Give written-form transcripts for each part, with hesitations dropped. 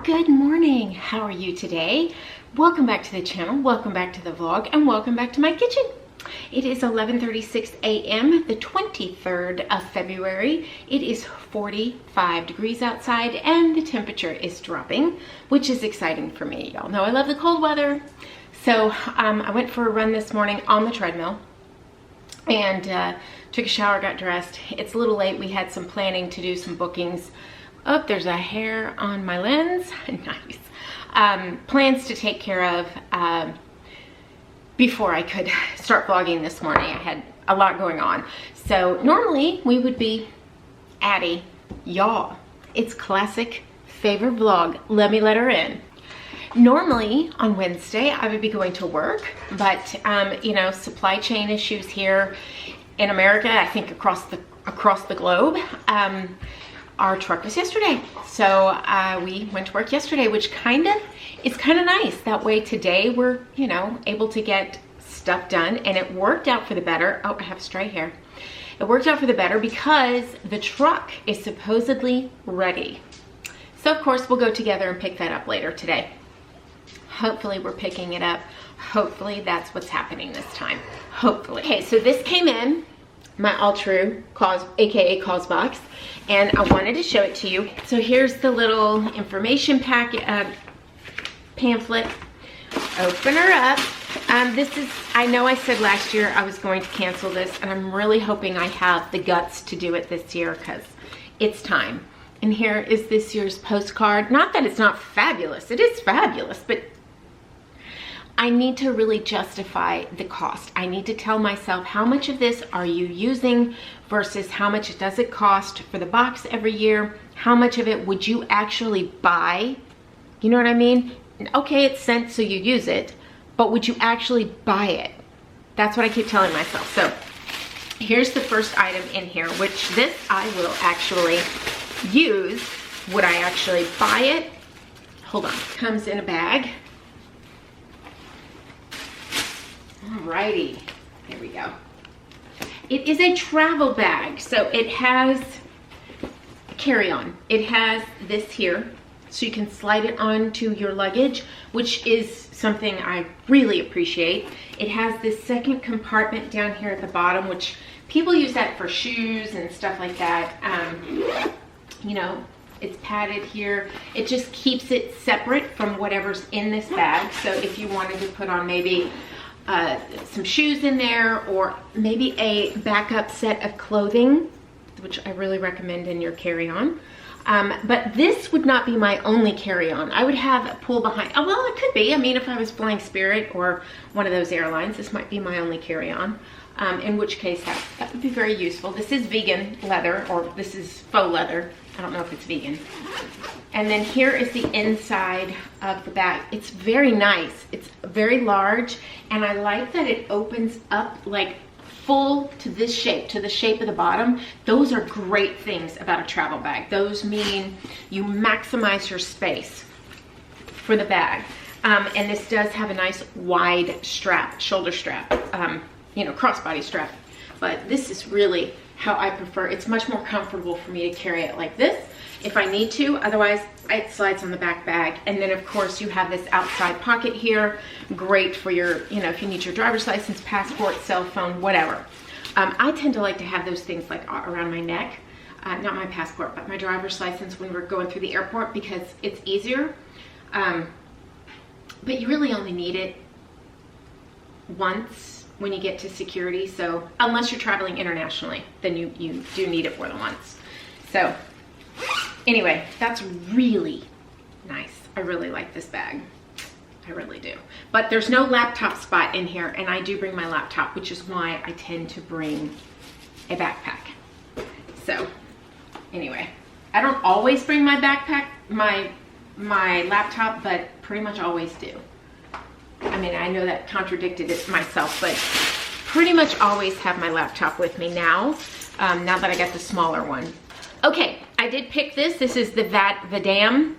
Good morning. How are you today? Welcome back to the channel, welcome back to the vlog, and welcome back to my kitchen. It is 11:36 a.m. the 23rd of February. It is 45 degrees outside and the temperature is dropping, which is exciting for me. Y'all know I love the cold weather. So I went for a run this morning on the treadmill and took a shower, got dressed. It's a little late. We had some planning to do some bookings. Oh, there's a hair on my lens. Nice. Plans to take care of before I could start vlogging this morning. I had a lot going on. So normally we would be Addie, y'all. It's classic favorite vlog. Let me let her in. Normally on Wednesday I would be going to work, but you know, supply chain issues here in America, I think across the globe. Our truck was yesterday, so we went to work yesterday, which is kind of nice. That way today we're, you know, able to get stuff done, and it worked out for the better. Oh, I have stray hair. It worked out for the better because the truck is supposedly ready. So of course we'll go together and pick that up later today. Hopefully we're picking it up. Hopefully that's what's happening this time. Hopefully. Okay, so this came in my Alltrue aka cause box, and I wanted to show it to you. So here's the little information packet pamphlet. Open her up. This is, I know I said last year I was going to cancel this, and I'm really hoping I have the guts to do it this year because it's time. And here is this year's postcard. Not that it's not fabulous, it is fabulous, but I need to really justify the cost. I need to tell myself, how much of this are you using versus how much does it cost for the box every year? How much of it would you actually buy? You know what I mean? Okay, it's sent so you use it, but would you actually buy it? That's what I keep telling myself. So here's the first item in here, which this I will actually use. Would I actually buy it? Hold on, comes in a bag. Alrighty, here we go. It is a travel bag, so it has carry-on. It has this here, so you can slide it onto your luggage, which is something I really appreciate. It has this second compartment down here at the bottom, which people use that for shoes and stuff like that. You know, it's padded here. It just keeps it separate from whatever's in this bag. So if you wanted to put on maybe some shoes in there, or maybe a backup set of clothing, which I really recommend in your carry-on. But this would not be my only carry-on. I would have a pull behind. Oh, well, it could be. I mean, if I was flying Spirit or one of those airlines, this might be my only carry-on. In which case that would be very useful. This is vegan leather, or this is faux leather. I don't know if it's vegan. And then here is the inside of the bag. It's very nice. It's very large, and I like that it opens up like full to this shape, to the shape of the bottom. Those are great things about a travel bag. Those mean you maximize your space for the bag. And this does have a nice wide strap, shoulder strap, you know, crossbody strap. But this is really how I prefer. It's much more comfortable for me to carry it like this if I need to. Otherwise, it slides on the back bag. And then of course you have this outside pocket here. Great for your, you know, if you need your driver's license, passport, cell phone, whatever. I tend to like to have those things like around my neck. Not my passport, but my driver's license when we're going through the airport, because it's easier. But you really only need it once when you get to security. So unless you're traveling internationally, then you do need it more than once. So anyway, that's really nice. I really like this bag. I really do. But there's no laptop spot in here, and I do bring my laptop, which is why I tend to bring a backpack. So anyway, I don't always bring my backpack, my laptop, but pretty much always do. I mean, I know that contradicted it myself, but pretty much always have my laptop with me now, now that I got the smaller one. Okay, I did pick this. This is the Vadam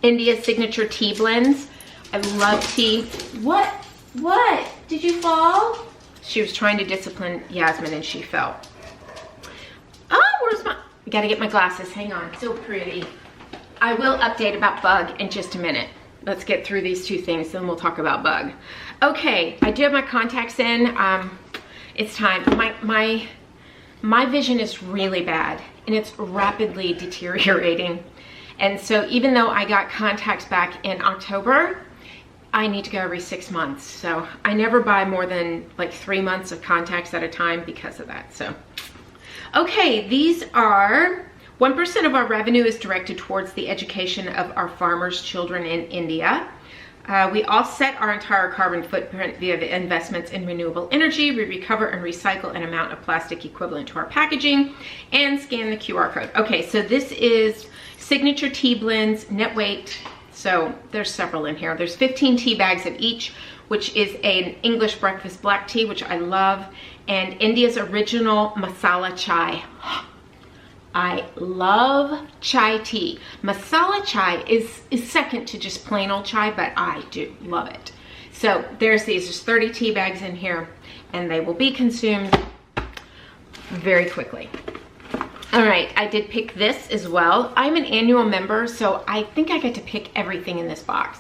India Signature Tea Blends. I love tea. What? Did you fall? She was trying to discipline Yasmin and she fell. Oh, where's my, I gotta get my glasses, hang on. So pretty. I will update about bug in just a minute. Let's get through these two things, then we'll talk about bug. Okay, I do have my contacts in. It's time. My vision is really bad and it's rapidly deteriorating. And so even though I got contacts back in October, I need to go every 6 months. So I never buy more than like 3 months of contacts at a time because of that. So, okay, these are 1% of our revenue is directed towards the education of our farmers' children in India. We offset our entire carbon footprint via the investments in renewable energy. We recover and recycle an amount of plastic equivalent to our packaging and scan the QR code. Okay, so this is Signature Tea Blends, net weight. So there's several in here. There's 15 tea bags of each, which is an English breakfast black tea, which I love, and India's original masala chai. I love chai tea. Masala chai is second to just plain old chai, but I do love it. So there's these. There's 30 tea bags in here, and they will be consumed very quickly. All right, I did pick this as well. I'm an annual member, so I think I get to pick everything in this box.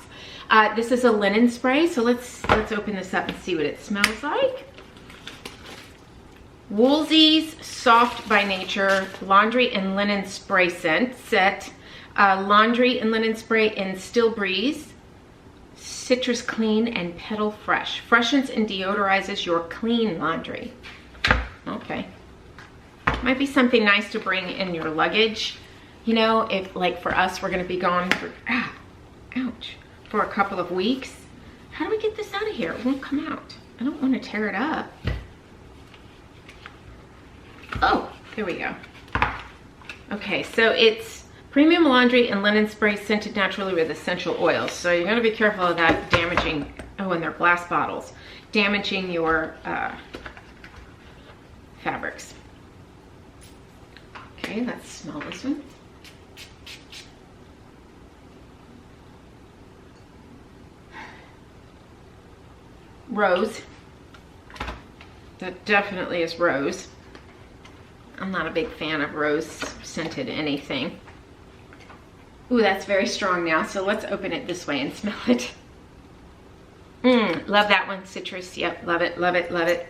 This is a linen spray, so let's open this up and see what it smells like. Woolsey's Soft by Nature Laundry and Linen Spray Scent Set. Laundry and Linen Spray in Still Breeze, Citrus Clean, and Petal Fresh. Freshens and deodorizes your clean laundry. Okay. Might be something nice to bring in your luggage. You know, if like for us, we're gonna be gone for, ouch, for a couple of weeks. How do we get this out of here? It won't come out. I don't want to tear it up. Oh, there we go. Okay, so it's premium laundry and linen spray scented naturally with essential oils. So you're gonna be careful of that damaging, oh, and they're glass bottles, damaging your fabrics. Okay, let's smell this one. Rose. That definitely is rose. I'm not a big fan of rose scented anything. Ooh, that's very strong now. So let's open it this way and smell it. Love that one. Citrus. Yep, love it, love it, love it.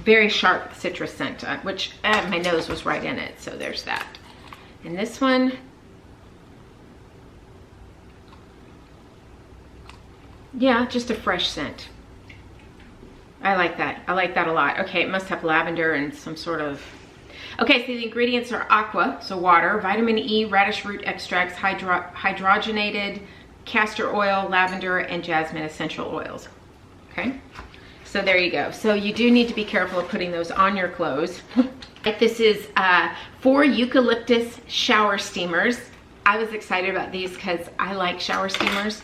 Very sharp citrus scent, which my nose was right in it. So there's that. And this one, yeah, just a fresh scent. I like that. I like that a lot. Okay, it must have lavender and some sort of... Okay, so the ingredients are aqua, so water, vitamin E, radish root extracts, hydrogenated castor oil, lavender, and jasmine essential oils. Okay, so there you go. So you do need to be careful of putting those on your clothes. This is 4 eucalyptus shower steamers. I was excited about these because I like shower steamers.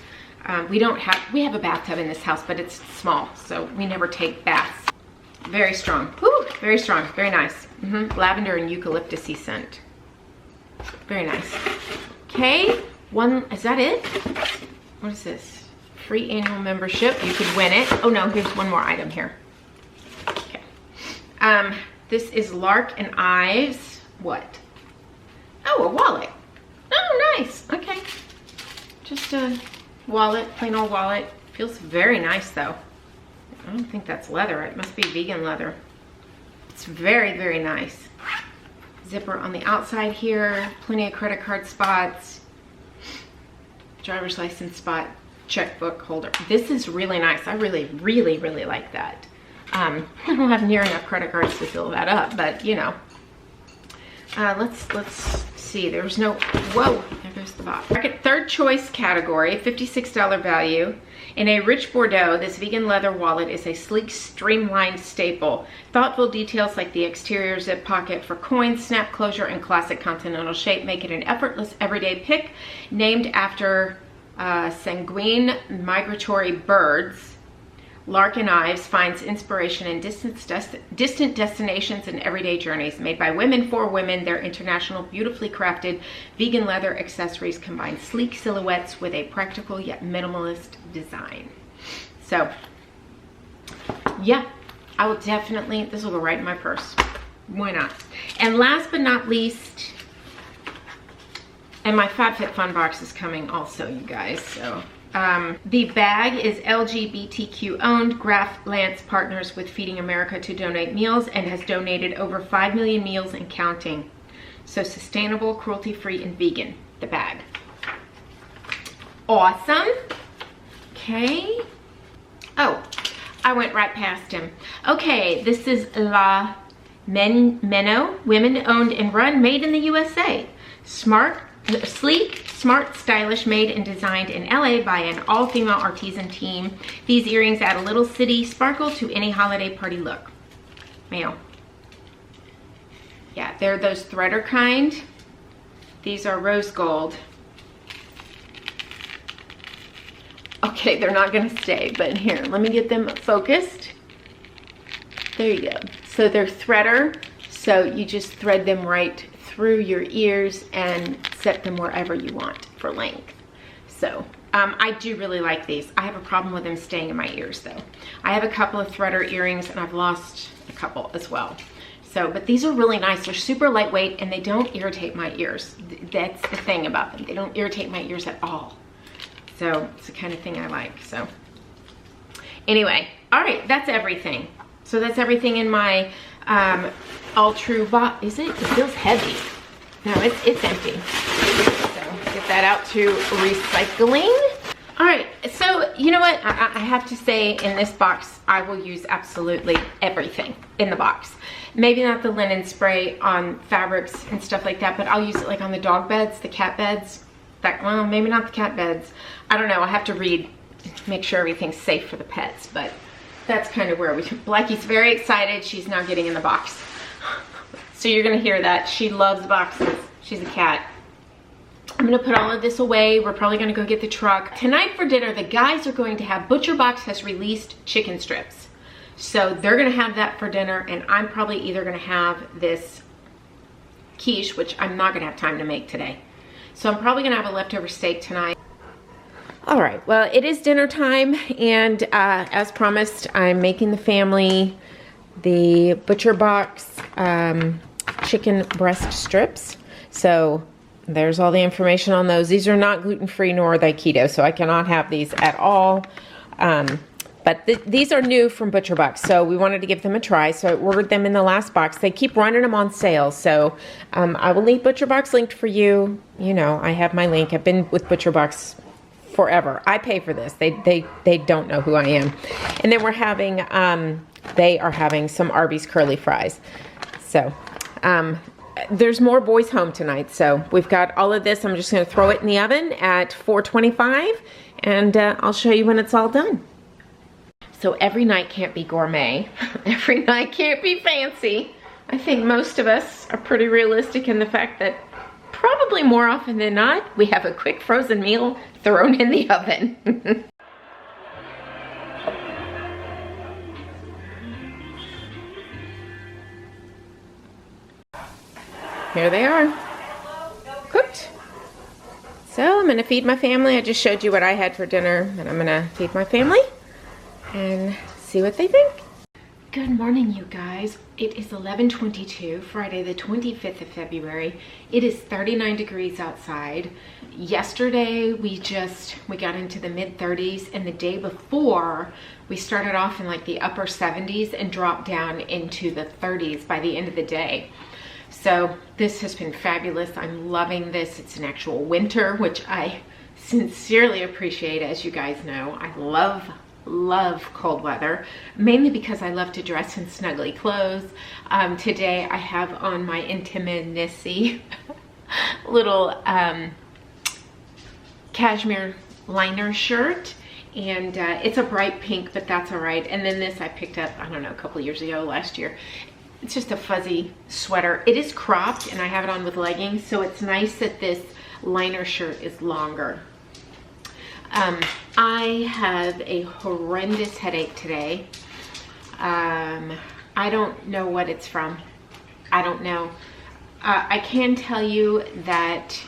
We have a bathtub in this house, but it's small, so we never take baths. Very strong. Woo, very strong. Very nice. Lavender and eucalyptus-y scent. Very nice. Okay, is that it? What is this? Free annual membership. You could win it. Oh no, here's one more item here. Okay. This is Lark and Ives. What? Oh, a wallet. Oh, nice. Okay. Just a wallet, plain old wallet. Feels very nice though. I don't think that's leather. It must be vegan leather. It's very, very nice. Zipper on the outside here. Plenty of credit card spots. Driver's license spot. Checkbook holder. This is really nice. I really, really, really like that. I don't have near enough credit cards to fill that up, but you know. Let's see. There's no, whoa, there goes the box. Third choice category, $56 value. In a rich Bordeaux, this vegan leather wallet is a sleek, streamlined staple. Thoughtful details like the exterior zip pocket for coins, snap closure, and classic continental shape make it an effortless everyday pick. Named after sanguine migratory birds, Lark and Ives finds inspiration in distant destinations and everyday journeys. Made by women for women, their international, beautifully crafted vegan leather accessories combine sleek silhouettes with a practical yet minimalist design. So, yeah, I will definitely, this will go right in my purse. Why not? And last but not least, And my Fabfitfun Box is coming also, you guys. So the bag is LGBTQ owned. Graf Lance partners with Feeding America to donate meals and has donated over 5 million meals and counting. So sustainable, cruelty-free, and vegan, the bag. Awesome. Okay. Oh, I went right past him. Okay, this is La Meno, women owned and run, made in the USA. Sleek, smart, stylish, made and designed in LA by an all-female artisan team. These earrings add a little city sparkle to any holiday party look. Male. Yeah, they're those threader kind. These are rose gold. Okay, they're not gonna stay, but here, let me get them focused. There you go. So they're threader, so you just thread them right through your ears and set them wherever you want for length. So I do really like these. I have a problem with them staying in my ears though. I have a couple of threader earrings and I've lost a couple as well. So, but these are really nice. They're super lightweight and they don't irritate my ears. That's the thing about them. They don't irritate my ears at all. So it's the kind of thing I like. So anyway, all right, that's everything. So that's everything in my Alltrue box. Is it? It feels heavy. No, it's empty. So get that out to recycling. All right, so you know what? I have to say in this box, I will use absolutely everything in the box. Maybe not the linen spray on fabrics and stuff like that, but I'll use it like on the dog beds, the cat beds. Well, maybe not the cat beds. I don't know, I have to read, make sure everything's safe for the pets, but that's kind of where Blackie's very excited. She's now getting in the box. So you're gonna hear that. She loves boxes. She's a cat. I'm gonna put all of this away. We're probably gonna go get the truck. Tonight for dinner, the guys are going to have, Butcher Box has released chicken strips. So they're gonna have that for dinner, and I'm probably either gonna have this quiche, which I'm not gonna have time to make today. So I'm probably gonna have a leftover steak tonight. All right, well, it is dinner time, and as promised, I'm making the family the Butcher Box chicken breast strips. So there's all the information on those. These are not gluten-free nor are they keto, so I cannot have these at all. But these are new from Butcher Box, so we wanted to give them a try. So I ordered them in the last box. They keep running them on sale, so I will leave Butcher Box linked for you. You know, I have my link. I've been with Butcher Box forever. I pay for this. They don't know who I am. And then we're having, they are having some Arby's curly fries. So there's more boys home tonight, so we've got all of this. I'm just going to throw it in the oven at 425, and I'll show you when it's all done. So every night can't be gourmet. Every night can't be fancy. I think most of us are pretty realistic in the fact that probably more often than not, we have a quick frozen meal thrown in the oven. Here they are, cooked. So I'm gonna feed my family. I just showed you what I had for dinner, and I'm gonna feed my family and see what they think. Good morning, you guys. It is 11:22, Friday the 25th of February. It is 39 degrees outside. Yesterday, we got into the mid-30s, and the day before, we started off in like the upper 70s and dropped down into the 30s by the end of the day. So this has been fabulous. I'm loving this. It's an actual winter, which I sincerely appreciate. As you guys know, I love cold weather, mainly because I love to dress in snuggly clothes. Today I have on my intimacy little cashmere liner shirt, and it's a bright pink, but that's all right. And then this I picked up, I don't know, a couple years ago, last year. It's just a fuzzy sweater. It is cropped, and I have it on with leggings, so it's nice that this liner shirt is longer. I have a horrendous headache today. I don't know what it's from. I don't know. I can tell you that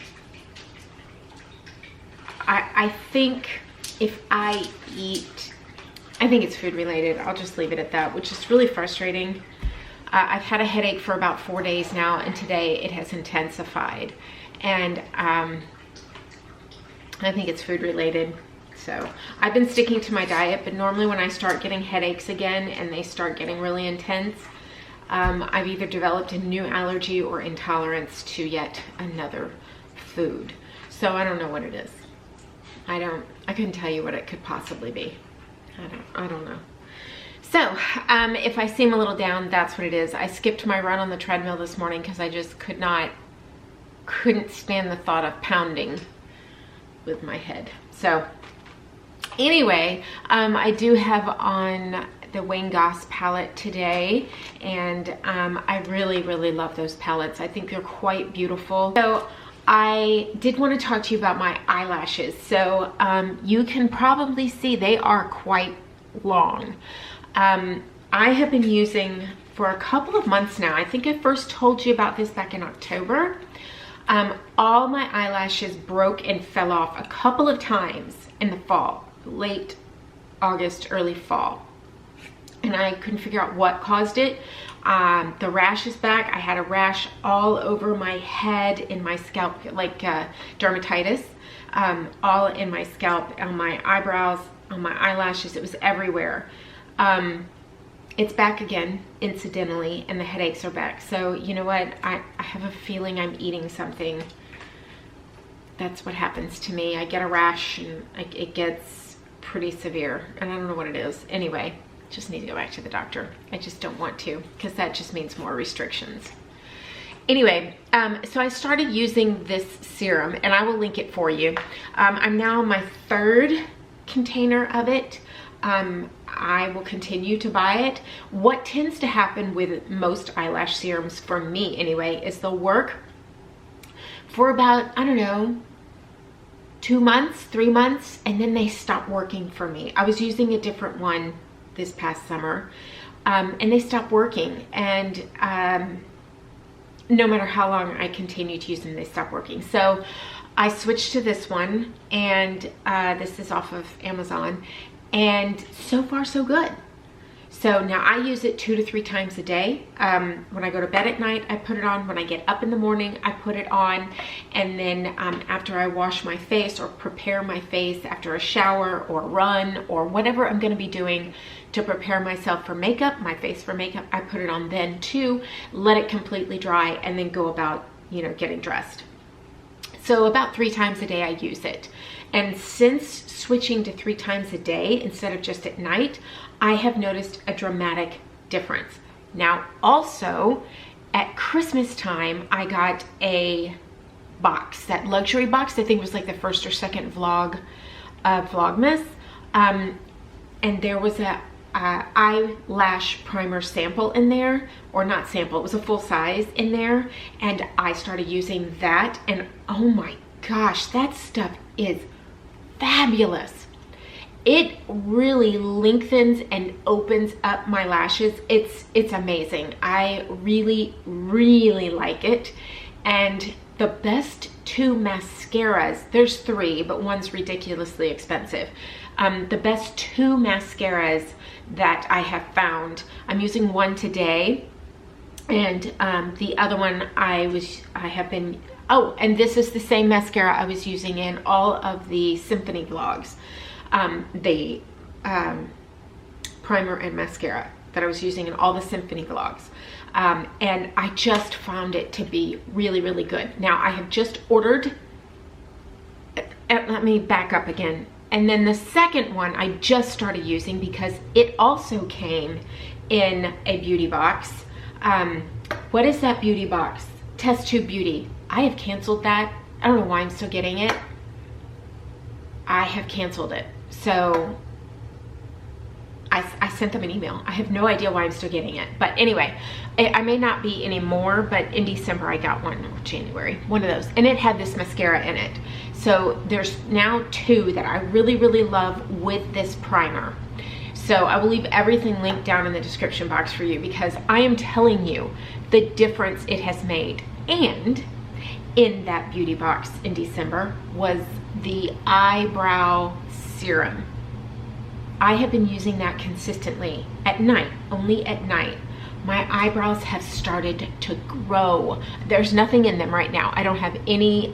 I think if I eat, I think it's food related. I'll just leave it at that, which is really frustrating. I've had a headache for about 4 days now, and today it has intensified. and I think it's food related. So I've been sticking to my diet, but normally when I start getting headaches again and they start getting really intense, I've either developed a new allergy or intolerance to yet another food. So I don't know what it is. I couldn't tell you what it could possibly be. I don't know. So if I seem a little down, that's what it is. I skipped my run on the treadmill this morning because I just couldn't stand the thought of pounding with my head. So anyway, I do have on the Wayne Goss palette today, and I really love those palettes. I think they're quite beautiful. So I did want to talk to you about my eyelashes. So you can probably see they are quite long. I have been using for a couple of months now. I think I first told you about this back in October. All my eyelashes broke and fell off a couple of times in the fall, late August, early fall. And I couldn't figure out what caused it. The rash is back. I had a rash all over my head, in my scalp, like dermatitis, all in my scalp, on my eyebrows, on my eyelashes. It was everywhere. It's back again, incidentally, and the headaches are back. So you know what? I have a feeling I'm eating something. That's what happens to me. I get a rash and it gets pretty severe, and I don't know what it is. Anyway, just need to go back to the doctor. I just don't want to, because that just means more restrictions. Anyway, so I started using this serum, and I will link it for you. I'm now on my 3rd container of it. I will continue to buy it. What tends to happen with most eyelash serums, for me anyway, is they'll work for about, I don't know, 2 months, 3 months, and then they stop working for me. I was using a different one this past summer, and they stopped working, and no matter how long I continue to use them, they stop working. So I switched to this one, and this is off of Amazon, and so far so good. So now I use it 2 to 3 times a day. When I go to bed at night, I put it on. When I get up in the morning, I put it on. And then after I wash my face or prepare my face after a shower or run or whatever I'm gonna be doing to prepare myself for makeup, my face for makeup, I put it on then too, let it completely dry, and then go about, you know, getting dressed. So about 3 times a day I use it. And since switching to 3 times a day instead of just at night, I have noticed a dramatic difference. Now also at Christmas time, I got a box, that luxury box. I think it was like the 1st or 2nd Vlogmas. And there was a eyelash primer sample in there, or not sample, it was a full size in there, and I started using that, and oh my gosh, that stuff is fabulous. It really lengthens and opens up my lashes. It's amazing. I really like it. And the best 2 mascaras, there's 3, but one's ridiculously expensive. The best 2 mascaras that I have found, I'm using one today, and the other one I have been, oh, and this is the same mascara I was using in all of the symphony vlogs. The primer and mascara that I was using in all the symphony vlogs. And I just found it to be really good. Now I have just ordered, let me back up again. And then the second one I just started using because it also came in a beauty box. What is that beauty box? Test Tube Beauty. I have canceled that. I don't know why I'm still getting it. I have canceled it. So I sent them an email. I have no idea why I'm still getting it. But anyway, I may not be anymore, but in December I got one, or January, one of those. And it had this mascara in it. So there's now 2 that I really love with this primer. So I will leave everything linked down in the description box for you, because I am telling you the difference it has made. And in that beauty box in December was the Eyebrow Serum. I have been using that consistently at night, only at night. my eyebrows have started to grow. There's nothing in them right now. I don't have any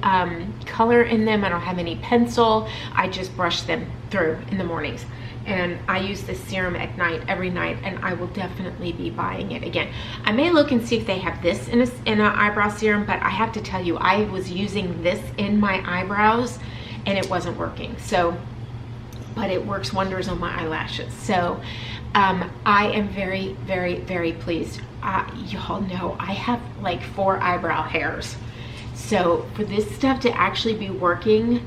color in them. I don't have any pencil. I just brush them through in the mornings. And I use this serum at night, every night, and I will definitely be buying it again. I may look and see if they have this in an eyebrow serum, but I have to tell you, I was using this in my eyebrows and it wasn't working. So, but it works wonders on my eyelashes. So I am very, very, very pleased. Y'all know I have like 4 eyebrow hairs. So for this stuff to actually be working,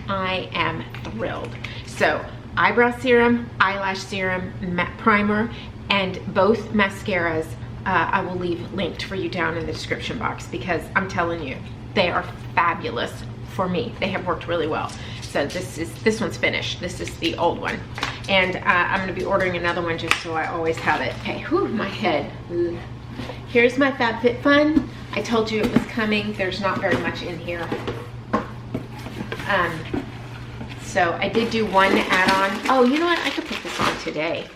I am thrilled. So eyebrow serum, eyelash serum, primer, and both mascaras I will leave linked for you down in the description box, because I'm telling you, they are fabulous for me. They have worked really well. So this one's finished. This is the old one. And I'm gonna be ordering another one just so I always have it. Okay, whew, my head. Ugh. Here's my Fabfitfun. I told you it was coming. There's not very much in here. So I did do one add-on. Oh, you know what? I could put this on today.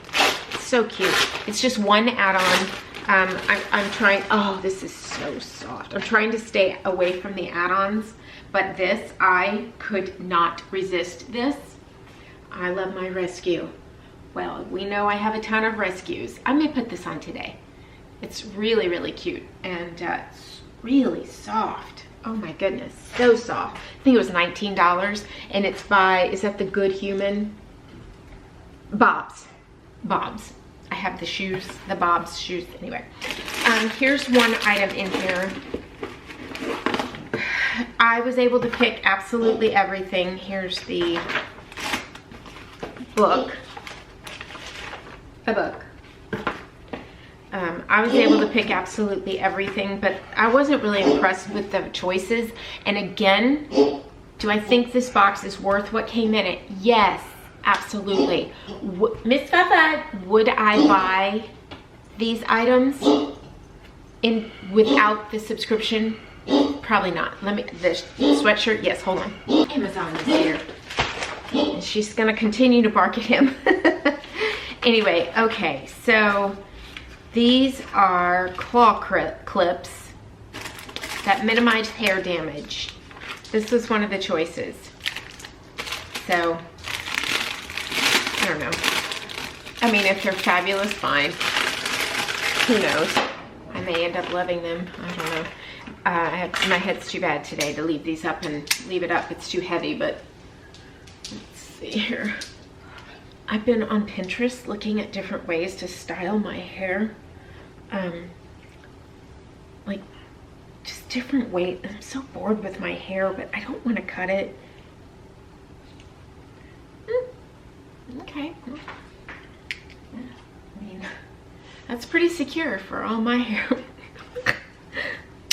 It's so cute. It's just one add-on. I'm trying, oh, this is so soft. I'm trying to stay away from the add-ons, but this, I could not resist this. I love my rescue. Well, we know I have a ton of rescues. I may put this on today. It's really, really cute, and it's really soft. Oh my goodness, so soft. I think it was $19, and it's by, is that the Good Human? Bob's. I have the shoes, the Bob's shoes, anyway. Here's one item in here. I was able to pick absolutely everything. Here's the book. A book. I was able to pick absolutely everything, but I wasn't really impressed with the choices. And again, do I think this box is worth what came in it? Yes, absolutely. Miss Fafa, would I buy these items without the subscription? Probably not. The sweatshirt, yes, hold on. Amazon is here. And she's gonna continue to bark at him. Anyway, okay, so these are claw clips that minimize hair damage. This was one of the choices. So, I don't know. I mean, if they're fabulous, fine. Who knows? I may end up loving them. I don't know. My head's too bad today to leave these up and leave it up. It's too heavy, but let's see here. I've been on Pinterest looking at different ways to style my hair. Like just different ways. I'm so bored with my hair, but I don't want to cut it. Okay. I mean, that's pretty secure for all my hair.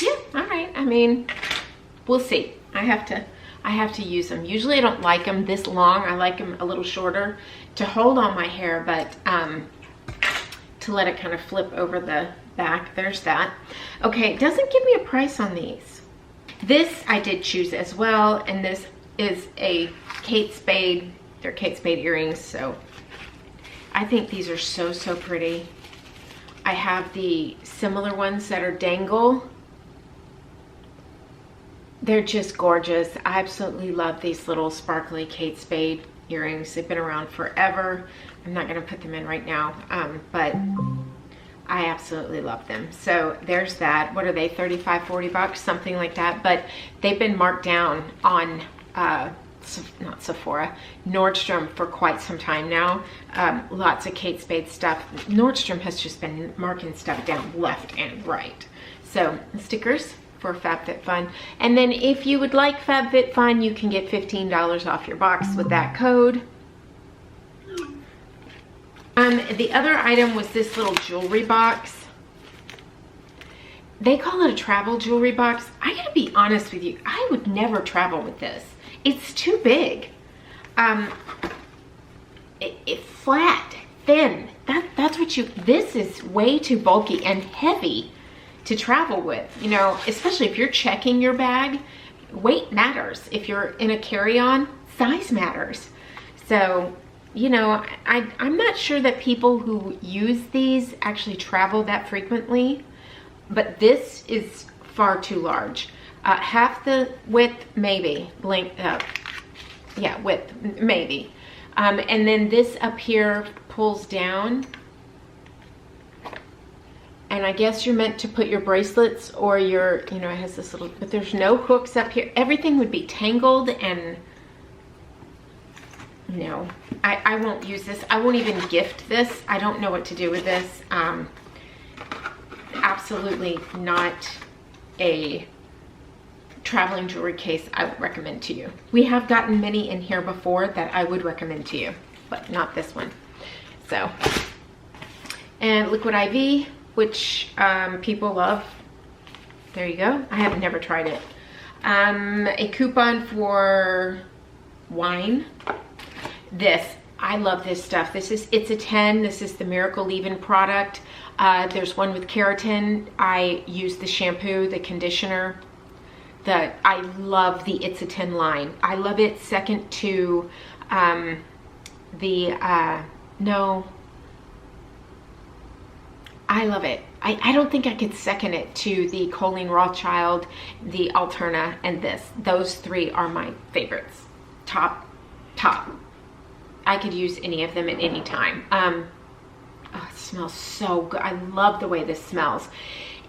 Yeah, all right. I mean, we'll see. I have to use them. Usually I don't like them this long. I like them a little shorter to hold on my hair, but to let it kind of flip over the back. There's that. Okay, it doesn't give me a price on these. This I did choose as well, and this is a Kate Spade. They're Kate Spade earrings, so I think these are so, so pretty. I have the similar ones that are dangle. They're just gorgeous. I absolutely love these little sparkly Kate Spade earrings. They've been around forever. I'm not gonna put them in right now, but I absolutely love them. So there's that. What are they, 35, 40 bucks, something like that? But they've been marked down on, not Sephora, Nordstrom for quite some time now. Lots of Kate Spade stuff. Nordstrom has just been marking stuff down left and right. So stickers for Fabfitfun. And then if you would like Fabfitfun, you can get $15 off your box with that code. The other item was this little jewelry box. They call it a travel jewelry box. I gotta be honest with you, I would never travel with this. It's too big. It's flat, thin. That's what this is way too bulky and heavy to travel with, you know, especially if you're checking your bag. Weight matters. If you're in a carry-on, size matters. So you know, I'm not sure that people who use these actually travel that frequently, but this is far too large. Half the width, maybe, length, yeah, width, maybe. And then this up here pulls down. And I guess you're meant to put your bracelets or your, you know, it has this little, but there's no hooks up here. Everything would be tangled, and no, I won't use this. I won't even gift this. I don't know what to do with this. Absolutely not a traveling jewelry case I would recommend to you. We have gotten many in here before that I would recommend to you, but not this one. So, and Liquid IV, which people love. There you go. I have never tried it. A coupon for wine. This, I love this stuff. This is, it's a 10. This is the Miracle Leave-In product. There's one with keratin. I use the shampoo, the conditioner. I love the It's a 10 line. I love it second to no, I love it. I don't think I could second it to the Colleen Rothschild, the Alterna, and this. Those three are my favorites. Top. I could use any of them at any time. Oh, it smells so good. I love the way this smells.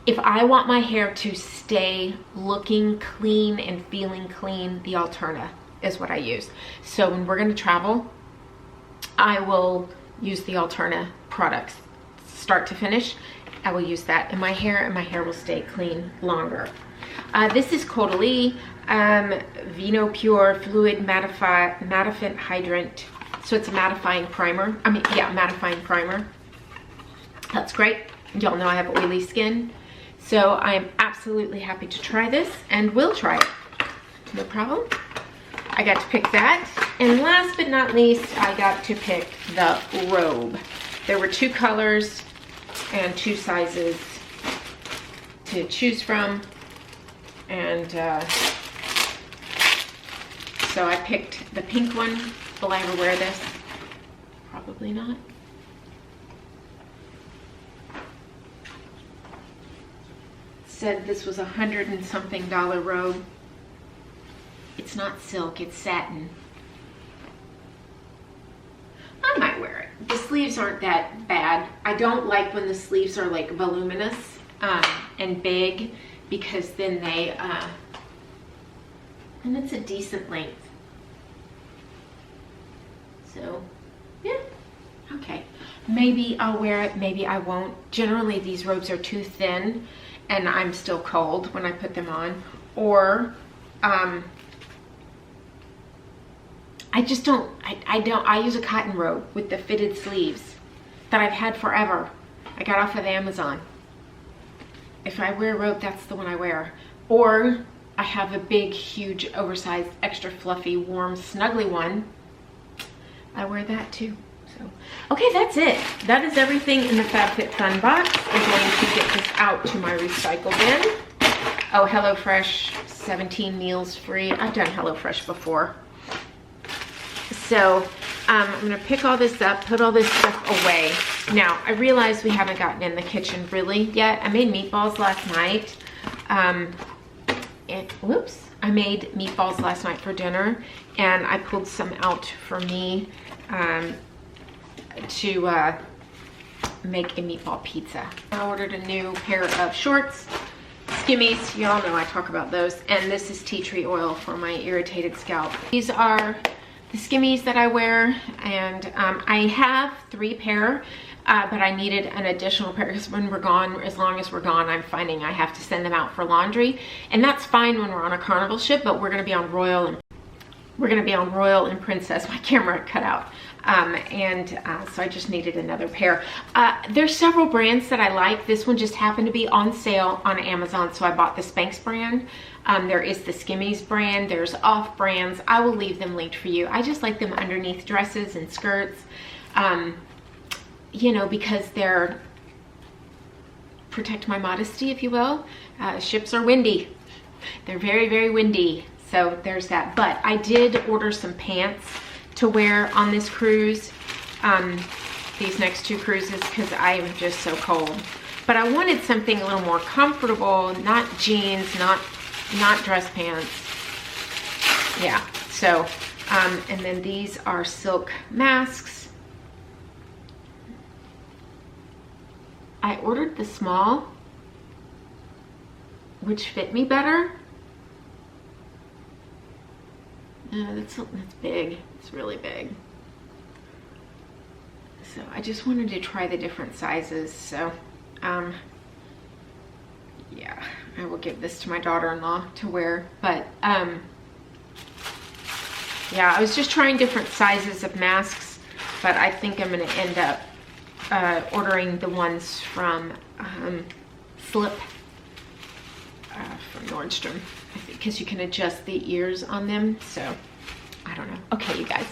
If I want my hair to stay looking clean and feeling clean, the Alterna is what I use. So when we're gonna travel, I will use the Alterna products. Start to finish, I will use that in my hair, and my hair will stay clean longer. This is Caudalie Vino Pure Fluid Mattifying Hydrant. So it's a mattifying primer. I mean, yeah, mattifying primer. That's great. Y'all know I have oily skin. So I am absolutely happy to try this, and will try it. No problem. I got to pick that. And last but not least, I got to pick the Robe. There were 2 colors and 2 sizes to choose from. And so I picked the pink one. Will I ever wear this? Probably not. Said this was $100 and something robe. It's not silk, it's satin. I might wear it. The sleeves aren't that bad. I don't like when the sleeves are like voluminous and big, because then they, and it's a decent length. So, yeah, okay. Maybe I'll wear it, maybe I won't. Generally, these robes are too thin, and I'm still cold when I put them on. Or, I just don't, I use a cotton robe with the fitted sleeves that I've had forever. I got off of Amazon. If I wear a robe, that's the one I wear. Or I have a big, huge, oversized, extra fluffy, warm, snuggly one. I wear that too. So, okay, that's it. That is everything in the Fabfitfun box. I'm going to get this out to my recycle bin. Oh, HelloFresh, 17 meals free. I've done HelloFresh before. So I'm gonna pick all this up, put all this stuff away. Now, I realize we haven't gotten in the kitchen really yet. I made meatballs last night. Whoops. I made meatballs last night for dinner, and I pulled some out for me to make a meatball pizza. I ordered a new pair of shorts, skimmies. Y'all know I talk about those. And this is tea tree oil for my irritated scalp. These are the skimmies that I wear, and I have 3 pair, but I needed an additional pair because when we're gone, as long as we're gone, I'm finding I have to send them out for laundry. And that's fine when we're on a Carnival ship, but we're gonna be on Royal and Princess. My camera cut out. So I just needed another pair. There's several brands that I like. This one just happened to be on sale on Amazon, so I bought the Spanx brand. There is the Skimmies brand. There's off brands. I will leave them linked for you. I just like them underneath dresses and skirts, you know, because they're protect my modesty, if you will. Ships are windy. They're very, very windy. So there's that. But I did order some pants to wear on this cruise, these next 2 cruises, because I am just so cold. But I wanted something a little more comfortable, not jeans, not dress pants. Yeah, so, and then these are silk masks. I ordered the small, which fit me better. That's big, it's really big. So I just wanted to try the different sizes. So, yeah, I will give this to my daughter-in-law to wear. But, yeah, I was just trying different sizes of masks, but I think I'm gonna end up ordering the ones from Slip from Nordstrom, because you can adjust the ears on them. So I don't know. Okay, you guys,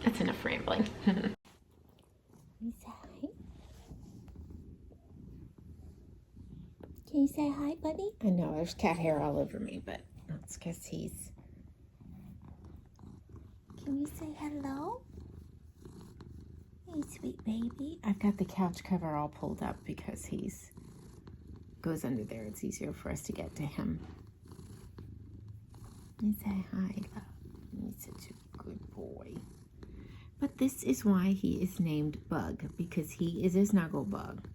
that's enough rambling. Can you say hi, buddy? I know there's cat hair all over me, but that's because he's... Can you say hello? Hey, sweet baby. I've got the couch cover all pulled up because he's goes under there. It's easier for us to get to him. You say hi, love. He's such a good boy. But this is why he is named Bug, because he is a snuggle bug.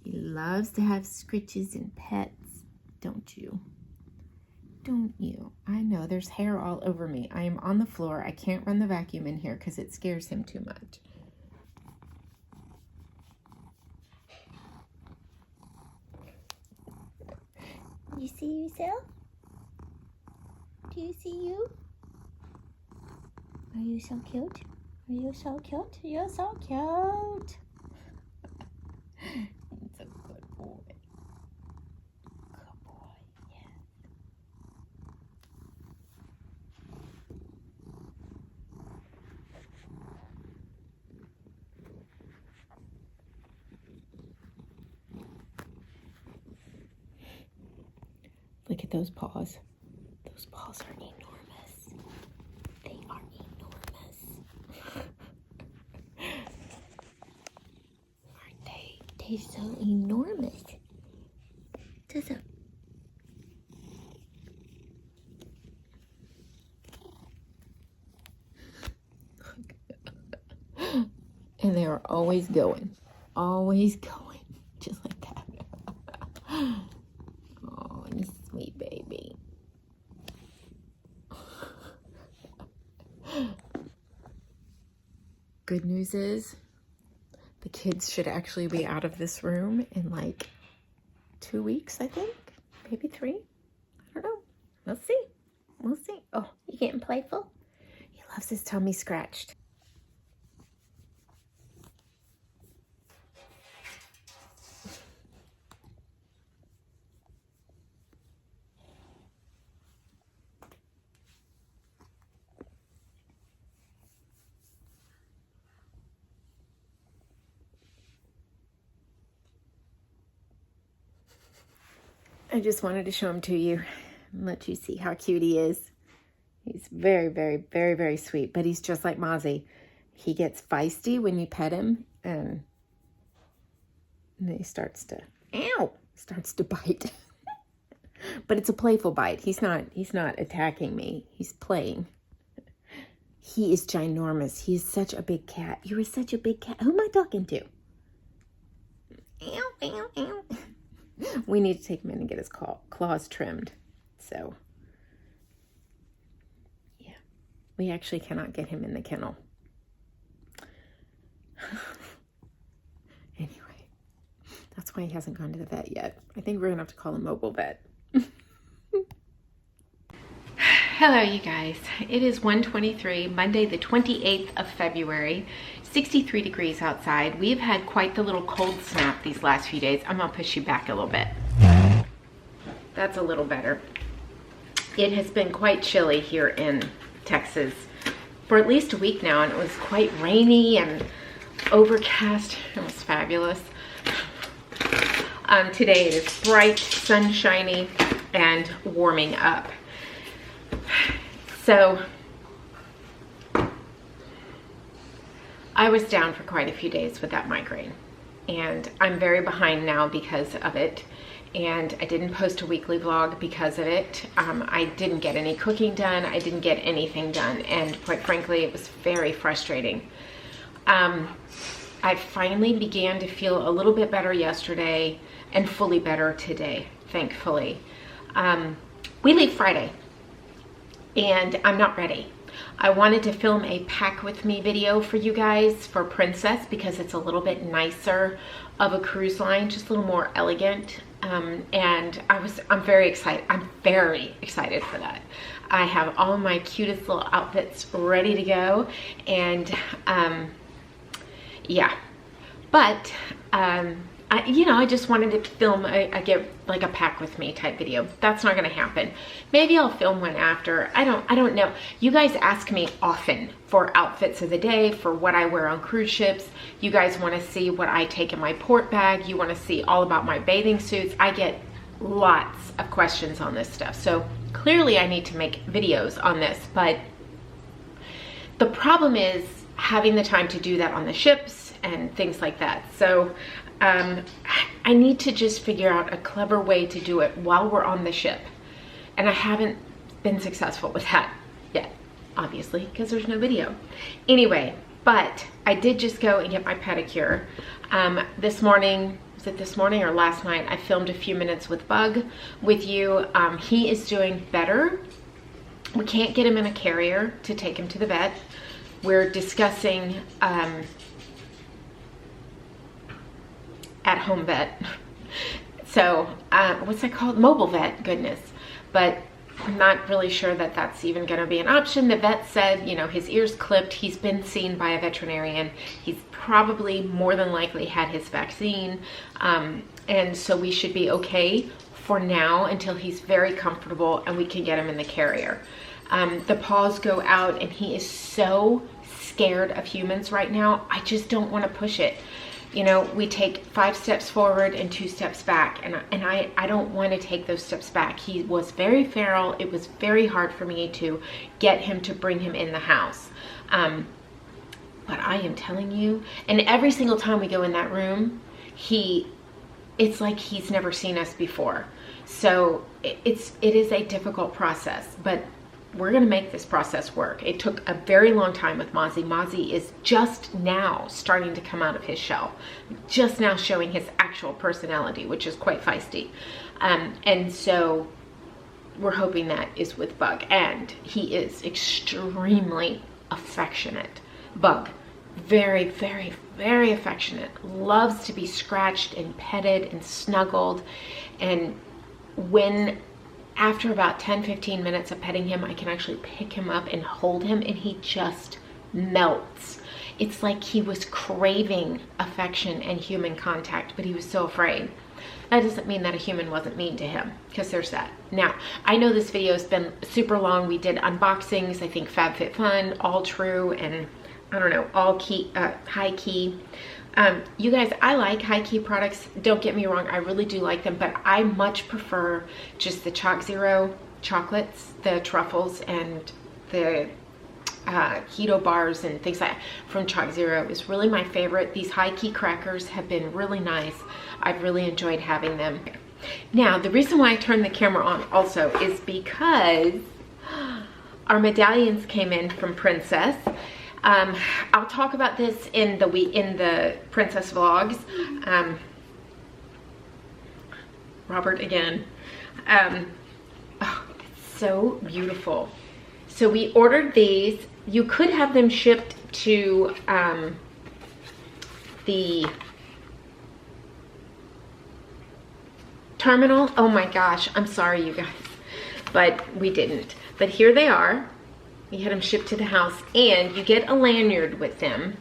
He loves to have scritches and pets, don't you? Don't you? I know, there's hair all over me. I am on the floor. I can't run the vacuum in here because it scares him too much. You see yourself? Do you see you? Are you so cute? Are you so cute? You're so cute. It's a good boy. Good boy, yeah. Look at those paws. Those paws are enormous. They are enormous. Aren't they? They're so enormous. Does it? And they are always going. Always going. Just like that. Sweet baby. Good news is the kids should actually be out of this room in like 2 weeks, I think. Maybe 3. I don't know. We'll see. We'll see. Oh, you getting playful? He loves his tummy scratched. I just wanted to show him to you and let you see how cute he is. He's very, very, very, very sweet, but he's just like Mozzie. He gets feisty when you pet him, and then he starts to, starts to bite. But it's a playful bite. He's not attacking me. He's playing. He is ginormous. He is such a big cat. You are such a big cat. Who am I talking to? Ow, ow, ow. We need to take him in and get his claws trimmed. So, yeah. We actually cannot get him in the kennel. Anyway, that's why he hasn't gone to the vet yet. I think we're going to have to call a mobile vet. Hello, you guys. It is 1:23, Monday the 28th of February. 63 degrees outside. We've had quite the little cold snap these last few days. I'm gonna push you back a little bit. That's a little better. It has been quite chilly here in Texas for at least a week now, and it was quite rainy and overcast. It was fabulous. Today it is bright, sunshiny, and warming up. So I was down for quite a few days with that migraine, and I'm very behind now because of it. And I didn't post a weekly vlog because of it. I didn't get any cooking done. I didn't get anything done. And quite frankly, it was very frustrating. I finally began to feel a little bit better yesterday and fully better today, thankfully. We leave Friday and I'm not ready. I wanted to film a pack with me video for you guys for Princess because it's a little bit nicer of a cruise line, just a little more elegant. And I'm very excited. I'm very excited for that. I have all my cutest little outfits ready to go, and yeah. But I just wanted to film like a pack with me type video. That's not going to happen. Maybe I'll film one after. I don't know. You guys ask me often for outfits of the day, for what I wear on cruise ships. You guys want to see what I take in my port bag. You want to see all about my bathing suits. I get lots of questions on this stuff. So clearly I need to make videos on this, but the problem is having the time to do that on the ships and things like that. So I need to just figure out a clever way to do it while we're on the ship. And I haven't been successful with that yet, obviously, because there's no video. Anyway, but I did just go and get my pedicure. This morning, was it this morning or last night, I filmed a few minutes with Bug with you. He is doing better. We can't get him in a carrier to take him to the vet. We're discussing at-home vet. So what's that called? Mobile vet, goodness. But I'm not really sure that that's even going to be an option. The vet said, you know, his ears clipped. He's been seen by a veterinarian. He's probably more than likely had his vaccine. And so we should be okay for now until he's very comfortable and we can get him in the carrier. The paws go out and he is so scared of humans right now. I just don't want to push it. You know, we take 5 steps forward and 2 steps back, and I don't want to take those steps back. He was very feral. It was very hard for me to get him to bring him in the house. But I am telling you, and every single time we go in that room, it's like he's never seen us before. So it is a difficult process, but we're going to make this process work. It took a very long time with Mozzie. Mozzie is just now starting to come out of his shell, just now showing his actual personality, which is quite feisty. And so we're hoping that is with Bug, and he is extremely affectionate. Bug, very, very, very affectionate, loves to be scratched and petted and snuggled. And when after about 10-15 minutes of petting him, I can actually pick him up and hold him, and he just melts. It's like he was craving affection and human contact, but he was so afraid. That doesn't mean that a human wasn't mean to him, because there's that. Now, I know this video has been super long. We did unboxings, I think Fabfitfun, Alltrue, and I don't know, high key. You guys, I like high key products. Don't get me wrong, I really do like them, but I much prefer just the Chalk Zero chocolates, the truffles, and the keto bars and things like that from Chalk Zero is really my favorite. These high key crackers have been really nice. I've really enjoyed having them. Now, the reason why I turned the camera on also is because our medallions came in from Princess. I'll talk about this in the Princess vlogs. Robert again. Oh, it's so beautiful. So we ordered these. You could have them shipped to the terminal. Oh my gosh, I'm sorry you guys, but we didn't. But here they are. We had them shipped to the house, and you get a lanyard with them.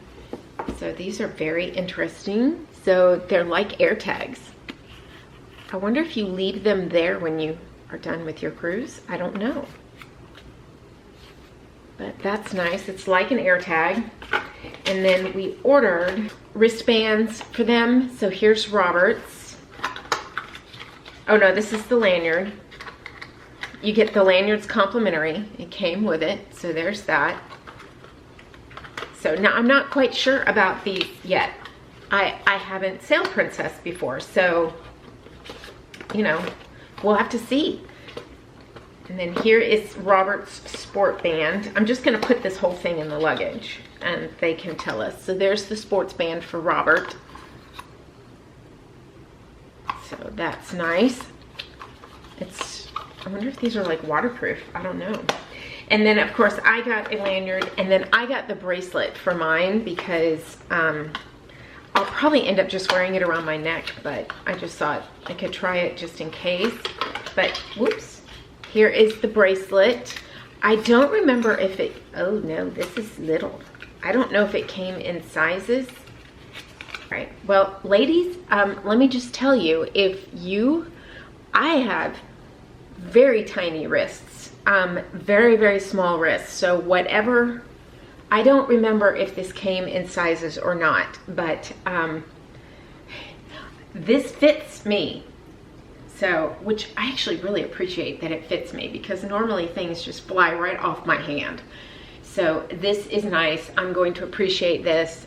So these are very interesting. So they're like air tags. I wonder if you leave them there when you are done with your cruise. I don't know. But that's nice. It's like an air tag. And then we ordered wristbands for them. So here's Robert's. Oh no, this is the lanyard. You get the lanyards complimentary. It came with it, so there's that. So now I'm not quite sure about these yet. I haven't sailed Princess before, so, you know, we'll have to see. And then here is Robert's sport band. I'm just gonna put this whole thing in the luggage and they can tell us. So there's the sports band for Robert. So that's nice. I wonder if these are like waterproof. I don't know. And then of course I got a lanyard, and then I got the bracelet for mine because I'll probably end up just wearing it around my neck, but I just thought I could try it just in case. But whoops, here is the bracelet. I don't remember if it, oh no, this is little. I don't know if it came in sizes. All right, well, ladies, let me just tell you, I have very tiny wrists, very, very small wrists. So whatever, I don't remember if this came in sizes or not, but this fits me. So, which I actually really appreciate that it fits me, because normally things just fly right off my hand. So this is nice. I'm going to appreciate this.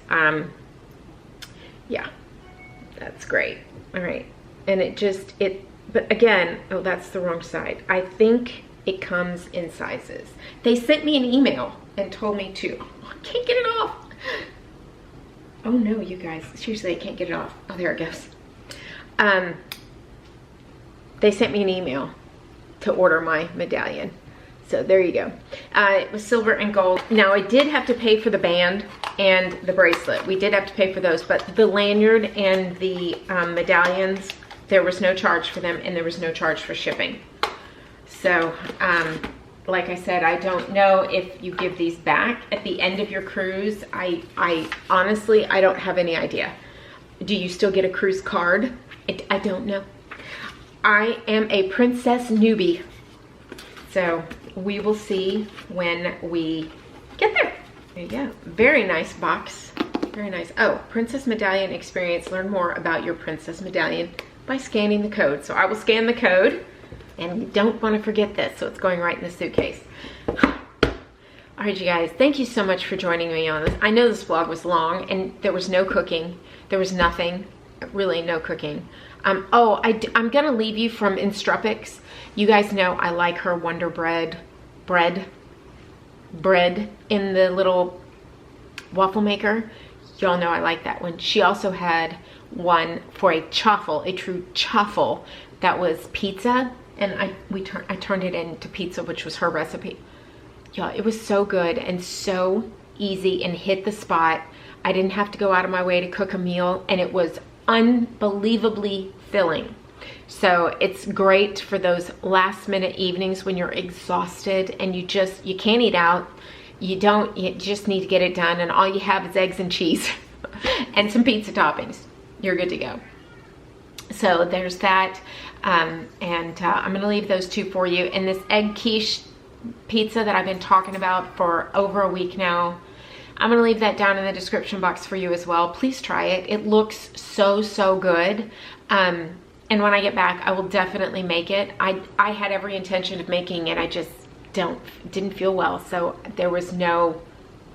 Yeah, that's great. All right, and but again, oh, that's the wrong side. I think it comes in sizes. They sent me an email and told me to, oh, I can't get it off. Oh no, you guys, seriously, I can't get it off. Oh, there it goes. They sent me an email to order my medallion. So there you go. It was silver and gold. Now I did have to pay for the band and the bracelet. We did have to pay for those, but the lanyard and the medallions, there was no charge for them, and there was no charge for shipping. So, like I said, I don't know if you give these back at the end of your cruise. I honestly, I don't have any idea. Do you still get a cruise card? I don't know. I am a princess newbie. So we will see when we get there. There you go. Very nice box. Very nice. Oh, Princess Medallion Experience. Learn more about your Princess Medallion by scanning the code. So I will scan the code, and you don't want to forget this, so it's going right in the suitcase. All right, you guys, thank you so much for joining me on this. I know this vlog was long, and there was no cooking. There was nothing, really no cooking. Oh, I'm gonna leave you from Instrupix. You guys know I like her Wonder bread in the little waffle maker. Y'all know I like that one. She also had one for a chaffle, a true chaffle, that was pizza, and I turned it into pizza, which was her recipe. Y'all, it was so good and so easy and hit the spot. I didn't have to go out of my way to cook a meal, and it was unbelievably filling. So it's great for those last minute evenings when you're exhausted and you can't eat out. You just need to get it done, and all you have is eggs and cheese and some pizza toppings. You're good to go. So there's that. I'm gonna leave those two for you. And this egg quiche pizza that I've been talking about for over a week now, I'm gonna leave that down in the description box for you as well. Please try it. It looks so, so good. And when I get back, I will definitely make it. I had every intention of making it. I just didn't feel well, so there was no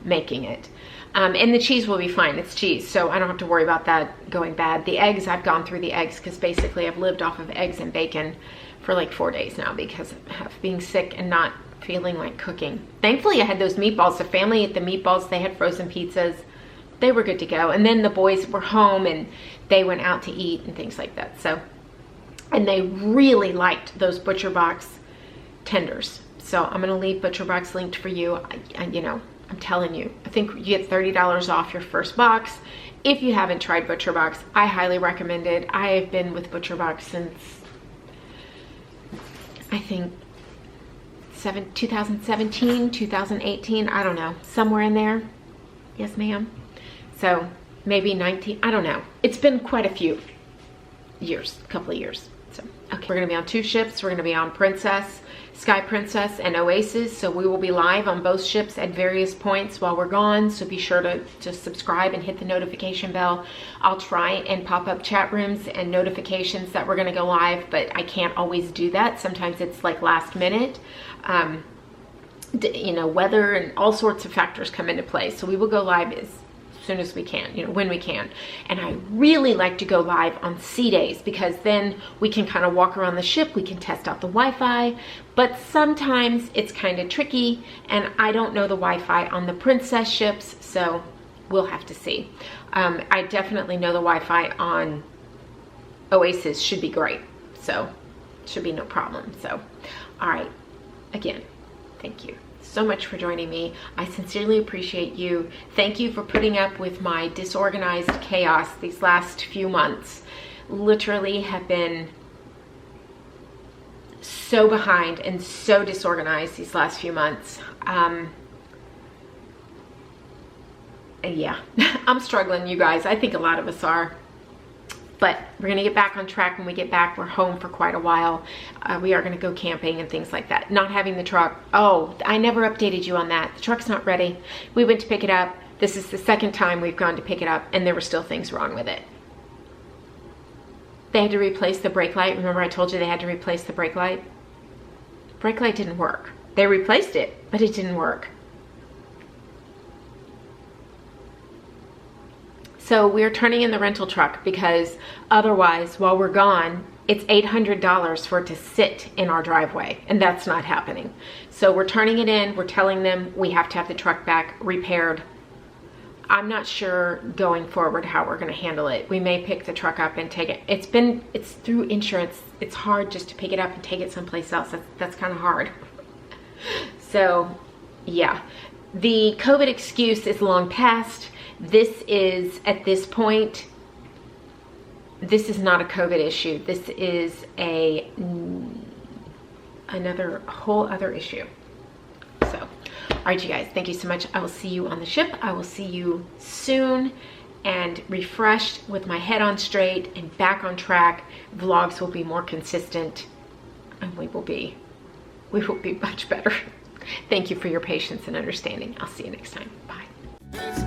making it. And the cheese will be fine. It's cheese, so I don't have to worry about that going bad. The eggs, I've gone through the eggs because basically I've lived off of eggs and bacon for like 4 days now because of being sick and not feeling like cooking. Thankfully, I had those meatballs. The family ate the meatballs. They had frozen pizzas. They were good to go. And then the boys were home and they went out to eat and things like that. So, and they really liked those Butcher Box tenders. So I'm gonna leave Butcher Box linked for you. You know, I'm telling you, I think you get $30 off your first box. If you haven't tried Butcher Box, I highly recommend it. I have been with Butcher Box since, I think, 2017, 2018, I don't know, somewhere in there. Yes, ma'am. So maybe 19, I don't know. It's been quite a few years, a couple of years. So, okay, we're gonna be on 2 ships. We're gonna be on Princess, Sky Princess, and Oasis. So we will be live on both ships at various points while we're gone. So be sure to just subscribe and hit the notification bell. I'll try and pop up chat rooms and notifications that we're gonna go live, but I can't always do that. Sometimes it's like last minute. you know, weather and all sorts of factors come into play. So we will go live as soon as we can, you know, when we can. And I really like to go live on sea days, because then we can kind of walk around the ship, we can test out the Wi-Fi, but sometimes it's kind of tricky, and I don't know the Wi-Fi on the Princess ships, so we'll have to see. I definitely know the Wi-Fi on Oasis should be great, so should be no problem. So, all right, again, thank you so much for joining me. I sincerely appreciate you. Thank you for putting up with my disorganized chaos these last few months. Literally have been so behind and so disorganized these last few months. Yeah, I'm struggling, you guys. I think a lot of us are. But we're going to get back on track when we get back. We're home for quite a while. We are going to go camping and things like that. Not having the truck. Oh, I never updated you on that. The truck's not ready. We went to pick it up. This is the second time we've gone to pick it up, and there were still things wrong with it. They had to replace the brake light. Remember I told you they had to replace the brake light? Brake light didn't work. They replaced it, but it didn't work. So we're turning in the rental truck, because otherwise, while we're gone, it's $800 for it to sit in our driveway, and that's not happening. So we're turning it in. We're telling them we have to have the truck back repaired. I'm not sure going forward how we're going to handle it. We may pick the truck up and take it. It's through insurance. It's hard just to pick it up and take it someplace else. That's kind of hard. So yeah, the COVID excuse is long past. This is, at this point, this is not a COVID issue. This is another whole other issue. So, all right, you guys, thank you so much. I will see you on the ship. I will see you soon, and refreshed with my head on straight and back on track. Vlogs will be more consistent, and we will be much better. Thank you for your patience and understanding. I'll see you next time. Bye.